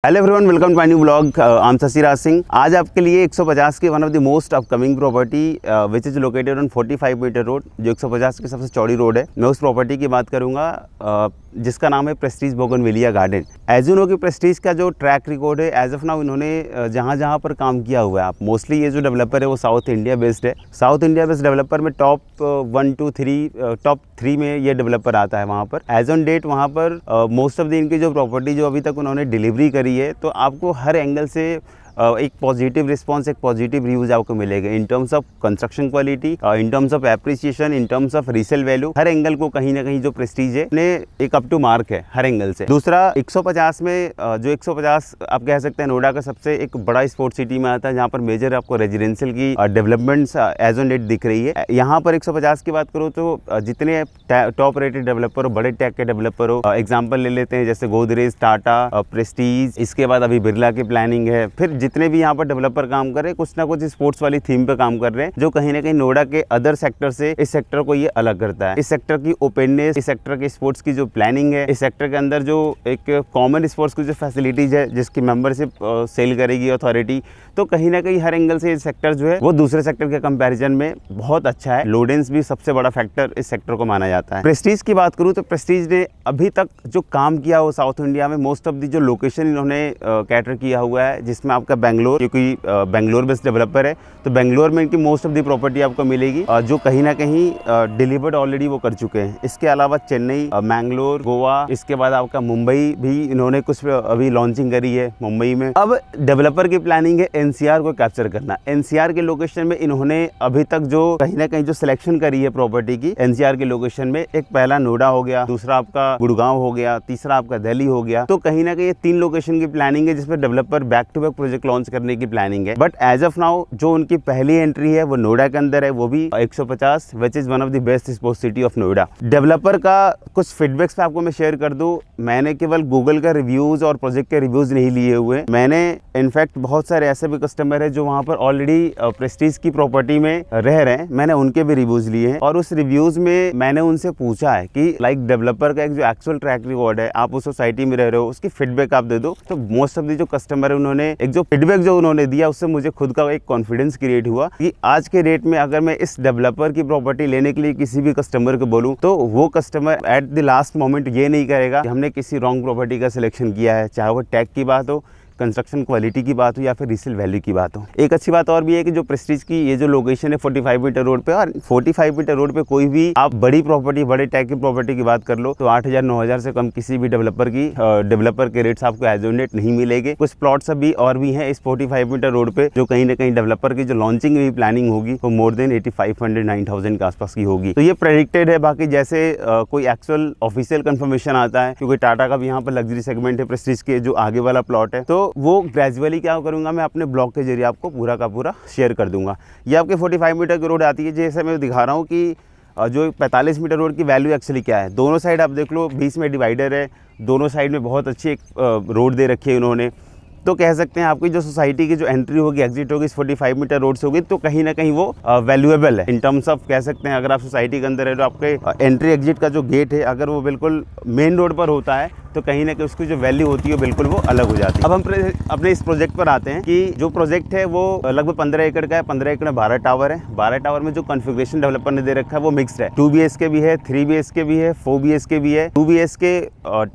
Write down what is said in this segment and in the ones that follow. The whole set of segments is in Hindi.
Hello everyone, welcome to my new blog. I am Shashiraj Singh. आज आपके लिए 150 की one of the most upcoming property which is located on 45 meter road, जो 150 की सबसे चौड़ी रोड है। मैं उस प्रॉपर्टी की बात करूंगा जिसका नाम है Prestige Bougainvillea garden. As you know कि प्रेस्टीज का जो ट्रैक रिकॉर्ड है, एज ऑफ नाउ इन्होंने जहां पर काम किया हुआ है, आप मोस्टली ये जो डेवलपर है वो साउथ इंडिया बेस्ड है। साउथ इंडिया बेस्ड डेवलपर में टॉप 1 2 3 टॉप 3 में ये डेवलपर आता है वहाँ पर। एज ऑन डेट वहाँ पर मोस्ट ऑफ द इनकी जो प्रॉपर्टी जो अभी तक उन्होंने डिलीवरी करी है, तो आपको हर एंगल से एक पॉजिटिव रिस्पांस, एक पॉजिटिव रिव्यूज आपको मिलेगा in terms of construction quality, in terms of appreciation, in terms of resale value. Her angle को कहीं ना कहीं जो प्रेस्टीज है ने एक अप टू मार्क है हर एंगल से। दूसरा 150 में जो 150 आप कह सकते हैं नोएडा का सबसे एक बड़ा स्पोर्ट्स सिटी में आता है, जहाँ पर मेजर आपको रेजिडेंशियल की डेवलपमेंट्स एज ऑन डेट दिख रही है। यहाँ पर 150 की बात करूँ तो जितने टॉप रेटेड डेवलपर हो, बड़े टैग के डेवलपर हो, एग्जाम्पल ले लेते हैं जैसे गोदरेज, टाटा, प्रेस्टीज, इसके बाद अभी बिरला की प्लानिंग है। फिर जितने भी यहाँ पर डेवलपर काम कर रहे हैं, कुछ ना कुछ स्पोर्ट्स वाली थीम पे काम कर रहे हैं, जो कहीं ना कहीं नोएडा के अदर सेक्टर से इस सेक्टर को ये अलग करता है। इस सेक्टर की ओपननेस, इस सेक्टर के स्पोर्ट्स की जो प्लानिंग है, इस सेक्टर के अंदर जो एक कॉमन स्पोर्ट्स की जो फैसिलिटीज है, जिसकी मेंबरशिप सेल करेगी अथॉरिटी, तो कहीं ना कहीं हर एंगल से ये सेक्टर जो है वो दूसरे सेक्टर के कंपैरिजन में बहुत अच्छा है। लोडेंस भी सबसे बड़ा फैक्टर इस सेक्टर को माना जाता है। प्रेस्टीज की बात करूँ तो प्रेस्टीज ने अभी तक जो काम किया हो साउथ इंडिया में, मोस्ट ऑफ दी जो लोकेशन इन्होंने कैटर किया हुआ है, जिसमें आपका बेंगलोर, क्योंकि बेंगलोर बेस्ड डेवलपर है, तो बेंगलोर में इनकी मोस्ट ऑफ दी प्रॉपर्टी आपको मिलेगी, जो कहीं ना कहीं डिलीवर्ड ऑलरेडी वो कर चुके हैं। इसके अलावा चेन्नई, मैंगलोर, गोवा, इसके बाद आपका मुंबई भी इन्होंने कुछ अभी लॉन्चिंग करी है मुंबई में। अब डेवलपर की प्लानिंग है एनसीआर को कैप्चर करना। एनसीआर के लोकेशन में इन्होंने अभी तक जो कहीं ना कहीं जो सिलेक्शन करी है प्रॉपर्टी की एनसीआर के लोकेशन में, एक पहला नोएडा हो गया, दूसरा आपका गुड़गांव हो गया, तीसरा आपका दिल्ली हो गया। तो कहीं ना कहीं ये 3 लोकेशन की प्लानिंग है जिसमें developer back to back project launch करने की प्लानिंग है। बट एज ऑफ नाउ जो उनकी पहली एंट्री है वो नोएडा के अंदर है, वो भी 150, which is one of the best sports city of Noida. Developer का कुछ फीडबैक्स पे आपको मैं शेयर कर दूं। मैंने केवल गूगल का रिव्यूज और प्रोजेक्ट के रिव्यूज नहीं लिए हुए, मैंने इनफैक्ट बहुत सारे ऐसे भी कस्टमर है जो वहाँ पर ऑलरेडी प्रेस्टीज की प्रॉपर्टी में रह रहे हैं, मैंने उनके भी रिव्यूज लिए हैं। और उस रिव्यूज में मैंने उनसे पूछा है कि लाइक डेवलपर का एक जो एक्चुअल ट्रैक रिकॉर्ड है, आप उस सोसाइटी में रह रहे हो, उसकी फीडबैक आप दे दो। तो मोस्ट ऑफ दी जो कस्टमर है उन्होंने एक जो फीडबैक जो उन्होंने दिया, उससे मुझे खुद का एक कॉन्फिडेंस क्रिएट हुआ कि आज के रेट में अगर मैं इस डेवलपर की प्रॉपर्टी लेने के लिए किसी भी कस्टमर को बोलूं, तो वो customer at the last moment ये नहीं करेगा कि हमने किसी रॉन्ग प्रॉपर्टी का सिलेक्शन किया है, चाहे वो टैग की बात हो, कंस्ट्रक्शन क्वालिटी की बात हो या फिर रीसेल वैल्यू की बात हो। एक अच्छी बात और भी है कि जो प्रेस्टीज की ये जो लोकेशन है 45 मीटर रोड पे, और 45 मीटर रोड पे कोई भी आप बड़ी प्रॉपर्टी, बड़े टैग की प्रॉपर्टी की बात कर लो तो 8,000 9,000 से कम किसी भी डेवलपर के रेट्स आपको एज ऑन डेट नहीं मिलेंगे। कुछ प्लॉट्स अभी और भी हैं इस 45 मीटर रोड पे, जो कहीं ना कहीं डेवलपर की जो लॉन्चिंग की प्लानिंग होगी वो मोर देन 8,500 9,000 के आसपास की होगी। तो ये प्रेडिक्टेड है। बाकी जैसे कोई एक्चुअल ऑफिशियल कंफर्मेशन आता है, क्योंकि टाटा का भी यहाँ पर लग्जरी सेगमेंट है प्रेस्टीज के जो आगे वाला प्लॉट है, तो वो ग्रेजुअली क्या करूंगा, मैं अपने ब्लॉग के जरिए आपको पूरा का पूरा शेयर कर दूंगा। ये आपके 45 मीटर की रोड आती है, जैसे मैं दिखा रहा हूँ कि जो 45 मीटर रोड की वैल्यू एक्चुअली क्या है। दोनों साइड आप देख लो, बीच में डिवाइडर है, दोनों साइड में बहुत अच्छी एक रोड दे रखी है उन्होंने। तो कह सकते हैं आपकी जो सोसाइटी की जो एंट्री होगी, एग्जिट होगी, इस 45 मीटर रोड से होगी, तो कहीं ना कहीं वो वैल्यूएबल है इन टर्म्स ऑफ, कह सकते हैं अगर आप सोसाइटी के अंदर है तो आपके एंट्री एग्जिट का जो गेट है, अगर वो बिल्कुल मेन रोड पर होता है तो कहीं ना कहीं उसकी जो वैल्यू होती है बिल्कुल वो अलग हो जाती है। अब हम अपने इस प्रोजेक्ट पर आते हैं कि जो प्रोजेक्ट है वो लगभग 15 एकड़ का है। 15 एकड़ में 12 टावर है। 12 टावर में जो कॉन्फ़िगरेशन डेवलपर ने दे रखा है वो मिक्स्ड है। 2 BHK भी है, 3 BHK भी है, 4 BHK भी है। 2 BHK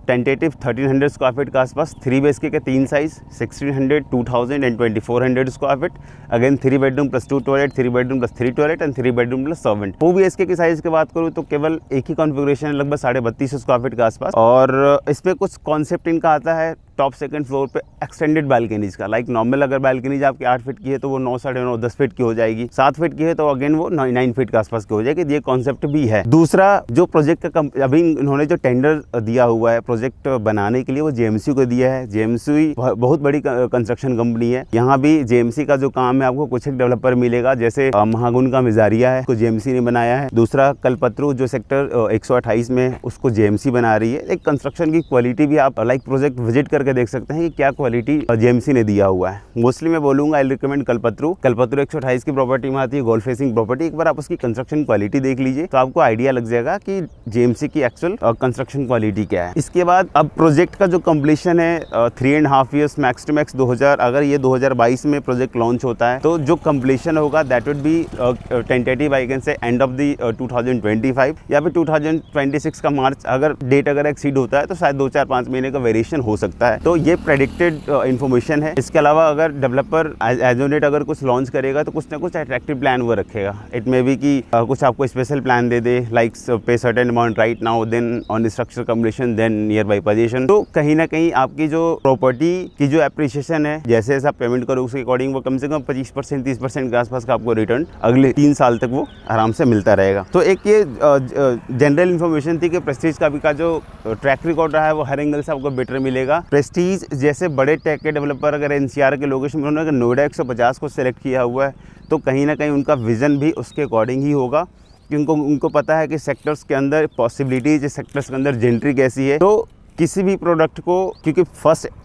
टेंटेटिव 1300 स्क्वायर फीट के आसपास, 3 BHK के 3 size 1600, 2000 and 2400 square feet. Again 3 bedroom plus 2 toilet, 3 bedroom plus 3 toilet and 3 bedroom plus servant. 4 BHK की साइज की बात करूँ तो केवल एक ही कॉन्फ़िगरेशन है, लगभग 3250 स्क्वायर फीट के आसपास। और इसमें कुछ कॉन्सेप्ट इनका आता है टॉप सेकंड फ्लोर पे एक्सटेंडेड बालकनीज का। लाइक नॉर्मल अगर बालकनीज आपकी 8 फीट की है तो वो 9 साढ़े 9 10 फीट की हो जाएगी। 7 फीट की है तो अगेन वो 9 फीट के आसपास की हो जाएगी। ये कॉन्सेप्ट भी है। दूसरा जो प्रोजेक्ट का अभी इन्होंने जो टेंडर दिया हुआ है प्रोजेक्ट बनाने के लिए, वो जेएमसी को दिया है। जेएमसी बहुत बड़ी कंस्ट्रक्शन कंपनी है। यहाँ भी जेएमसी का जो काम है आपको कुछ एक डेवलपर मिलेगा, जैसे महागुन का मिजारिया है, उसको जेएमसी ने बनाया है। दूसरा कलपत्रु जो सेक्टर 128 में, उसको जेएमसी बना रही है। एक कंस्ट्रक्शन की क्वालिटी भी आप लाइक प्रोजेक्ट विजिट कर करके देख सकते हैं कि क्या क्वालिटी जेएमसी ने दिया हुआ है। मोस्टली मैं बोलूँगा आई रिकमेंड कल्पतरू 128 की प्रॉपर्टी में आती है, गोल्फ फेसिंग प्रॉपर्टी। एक बार आप उसकी कंस्ट्रक्शन क्वालिटी देख लीजिए तो आपको आइडिया लग जाएगा कि जेएमसी की एक्चुअल कंस्ट्रक्शन क्वालिटी क्या है। इसके बाद अब प्रोजेक्ट का जो कंप्लीशन है 3.5 ईयर्स मैक्स टू मैक्स 2000, अगर ये 2022 में प्रोजेक्ट लॉन्च होता है तो जो कंप्लीशन होगा that would be tentative I can say end of the 2025 या फिर 2026 का मार्च। अगर डेट अगर एक्सीड होता है तो शायद 2-4-5 महीने का वेरिएशन हो सकता है। तो ये प्रेडिक्टेड इन्फॉर्मेशन है। इसके अलावा अगर डेवलपर एज ऑन डेट अगर कुछ लॉन्च करेगा तो कुछ ना कुछ अट्रैक्टिव प्लान वो रखेगा। इट मे बी कि कुछ आपको स्पेशल प्लान दे दे, like pay certain amount right now, then on structure completion, then near by position. तो कहीं ना कहीं आपकी जो प्रॉपर्टी की जो एप्रिसिएशन है, जैसे जैसे आप पेमेंट करो उसके अकॉर्डिंग वो कम से कम 25% 30% के आसपास का आपको रिटर्न अगले 3 साल तक वो आराम से मिलता रहेगा। तो एक ये जनरल इन्फॉर्मेशन थी कि प्रेस्टीज का भी का जो ट्रैक रिकॉर्ड रहा है वो हर एंगल से आपको बेटर मिलेगा। प्रेस्टीज जैसे बड़े टेक के डेवलपर अगर एनसीआर के लोकेशन में उन्होंने नोएडा 150 को सिलेक्ट किया हुआ है तो कहीं ना कहीं उनका विजन भी उसके अकॉर्डिंग ही होगा, क्योंकि उनको पता है कि सेक्टर्स के अंदर पॉसिबिलिटीज, सेक्टर्स के अंदर जेंट्री कैसी है। तो किसी भी प्रोडक्ट को, क्योंकि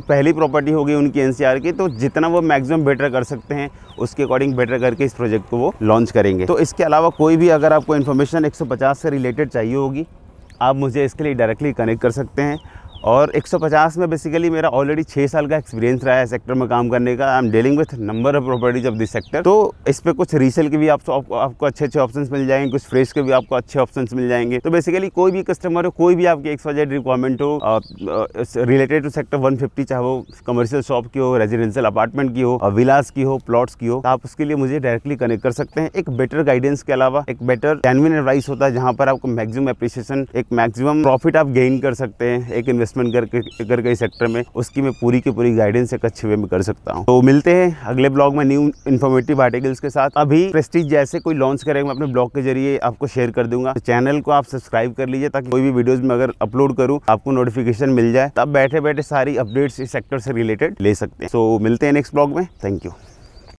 पहली प्रॉपर्टी होगी उनकी एनसीआर की, तो जितना वो मैक्सिमम बेटर कर सकते हैं उसके अकॉर्डिंग बेटर करके इस प्रोजेक्ट को वो लॉन्च करेंगे। तो इसके अलावा कोई भी अगर आपको इन्फॉर्मेशन 150 से रिलेटेड चाहिए होगी आप मुझे इसके लिए डायरेक्टली कनेक्ट कर सकते हैं। और 150 में बेसिकली मेरा ऑलरेडी 6 साल का एक्सपीरियंस रहा है सेक्टर में काम करने का। I am dealing with number of properties of this sector. तो इस पे कुछ रीसेल के भी आपको अच्छे ऑप्शंस मिल जाएंगे, कुछ फ्रेश के भी आपको अच्छे ऑप्शंस मिल जाएंगे। तो बेसिकली कोई भी कस्टमर हो, कोई भी आपकी XYZ रिक्वायरमेंट हो रिलेटेड टू सेक्टर 150, चाहे वो कमर्शियल शॉप की हो, रेजिडेंशियल अपार्टमेंट की हो, विलास की हो, प्लॉट्स की हो, तो आप उसके लिए मुझे डायरेक्टली कनेक्ट कर सकते हैं। एक बेटर गाइडेंस के अलावा एक बेटर जेन्युइन एडवाइस होता है जहाँ पर आपको मैक्सिमम एप्रिसिएशन, एक मैक्सिमम प्रॉफिट आप गेन कर सकते हैं एक इन्वेस्टमेंट करके कई सेक्टर में। उसकी मैं पूरी की पूरी गाइडेंस एक अच्छे वे में कर सकता हूँ। तो मिलते हैं अगले ब्लॉग में न्यू इन्फॉर्मेटिव आर्टिकल्स के साथ। अभी प्रेस्टीज जैसे कोई लॉन्च करेगा मैं अपने ब्लॉग के जरिए आपको शेयर कर दूंगा। तो चैनल को आप सब्सक्राइब कर लीजिए ताकि कोई भी वीडियोस में अगर अपलोड करूँ आपको नोटिफिकेशन मिल जाए, तब बैठे बैठे सारी अपडेट्स इस सेक्टर से रिलेटेड ले सकते हैं। सो मिलते हैं नेक्स्ट ब्लॉग में। Thank you.